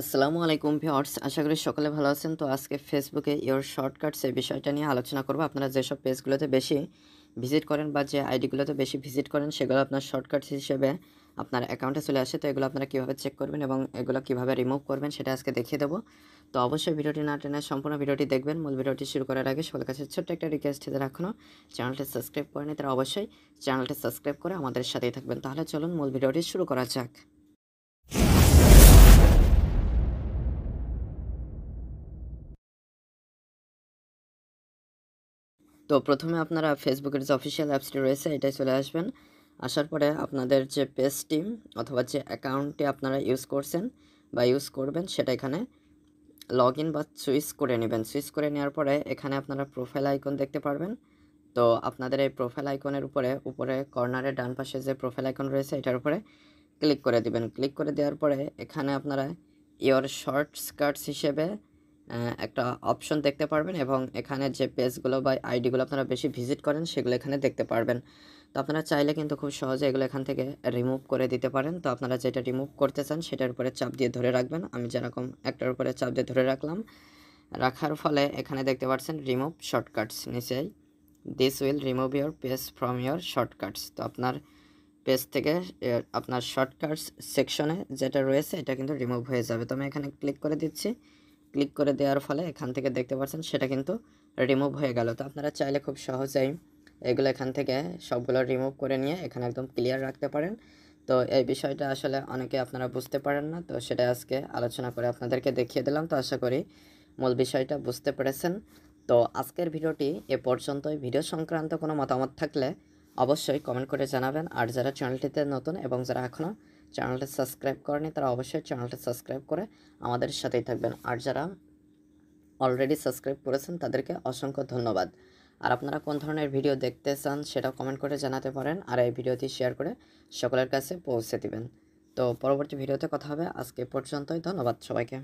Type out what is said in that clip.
আসসালামু আলাইকুম ভিউয়ার্স, আশা করি সকলে ভালো আছেন। তো আজকে ফেসবুকে ইওর শর্টকাটস এই বিষয়টা নিয়ে আলোচনা করব। আপনারা যেসব পেজগুলোতে বেশি ভিজিট করেন বা যে আইডিগুলোতে বেশি ভিজিট করেন সেগুলো আপনার শর্টকাটস হিসেবে আপনার অ্যাকাউন্টে চলে আসে। তো এগুলো আপনারা কীভাবে চেক করবেন এবং এগুলো কীভাবে রিমুভ করবেন সেটা আজকে দেখিয়ে দেবো। তো অবশ্যই ভিডিওটি না টেনে সম্পূর্ণ ভিডিওটি দেখবেন। মূল ভিডিওটি শুরু করার আগে সবার কাছে ছোট্ট একটা রিকোয়েস্ট, যারা এখনও চ্যানেলটি সাবস্ক্রাইব করেনি তারা অবশ্যই চ্যানেলটি সাবস্ক্রাইব করে আমাদের সাথেই থাকবেন। তাহলে চলুন মূল ভিডিওটি শুরু করা যাক। তো প্রথমে আপনারা ফেসবুকের যে অফিসিয়াল অ্যাপসটি রয়েছে এটাই চলে আসবেন। আসার পরে আপনাদের যে পেজটি অথবা যে অ্যাকাউন্টটি আপনারা ইউজ করছেন বা ইউজ করবেন সেটা এখানে লগ ইন বা সুইচ করে নেবেন। সুইচ করে নেওয়ার পরে এখানে আপনারা প্রোফাইল আইকন দেখতে পারবেন। তো আপনাদের এই প্রোফাইল আইকনের উপরে কর্নারে ডান পাশে যে প্রোফাইল আইকন রয়েছে এটার উপরে ক্লিক করে দিবেন। ক্লিক করে দেওয়ার পরে এখানে আপনারা ইওর শর্টকাটস হিসেবে একটা অপশন দেখতে পারবেন এবং এখানে যে পেজগুলো বা আইডিগুলো আপনারা বেশি ভিজিট করেন সেগুলো এখানে দেখতে পারবেন। তো আপনারা চাইলে কিন্তু খুব সহজে এগুলো এখান থেকে রিমুভ করে দিতে পারেন। তো আপনারা যেটা রিমুভ করতে চান সেটার উপরে চাপ দিয়ে ধরে রাখবেন। আমি যেরকম একটার উপরে চাপ দিয়ে ধরে রাখলাম, রাখার ফলে এখানে দেখতে পাচ্ছেন রিমুভ শর্টকাটস নিচেই this will remove your page from your shortcuts. তো আপনার পেজ থেকে আপনার শর্টকাটস সেকশনে যেটা রয়েছে এটা কিন্তু রিমুভ হয়ে যাবে। তো আমি এখানে ক্লিক করে দিচ্ছি। ক্লিক করে দেওয়ার ফলে এখান থেকে দেখতে পাচ্ছেন সেটা কিন্তু রিমুভ হয়ে গেল। তো আপনারা চাইলে খুব সহজেই এগুলো এখান থেকে সবগুলো রিমুভ করে নিয়ে এখানে একদম ক্লিয়ার রাখতে পারেন। তো এই বিষয়টা আসলে অনেকে আপনারা বুঝতে পারেন না, তো সেটা আজকে আলোচনা করে আপনাদেরকে দেখিয়ে দিলাম। তো আশা করি মূল বিষয়টা বুঝতে পেরেছেন। তো আজকের ভিডিওটি এ পর্যন্তই। ভিডিও সংক্রান্ত কোনো মতামত থাকলে অবশ্যই কমেন্ট করে জানাবেন। আর যারা চ্যানেলটিতে নতুন এবং যারা এখনও চ্যানেলটি সাবস্ক্রাইব করেনি তারা অবশ্যই চ্যানেলটি সাবস্ক্রাইব করে আমাদের সাথেই থাকবেন। আর যারা অলরেডি সাবস্ক্রাইব করেছেন তাদেরকে অসংখ্য ধন্যবাদ। আর আপনারা কোন ধরনের ভিডিও দেখতে চান সেটা কমেন্ট করে জানাতে পারেন। আর এই ভিডিওটি শেয়ার করে সকলের কাছে পৌঁছে দিবেন। তো পরবর্তী ভিডিওতে কথা হবে। আজকে পর্যন্তই। ধন্যবাদ সবাইকে।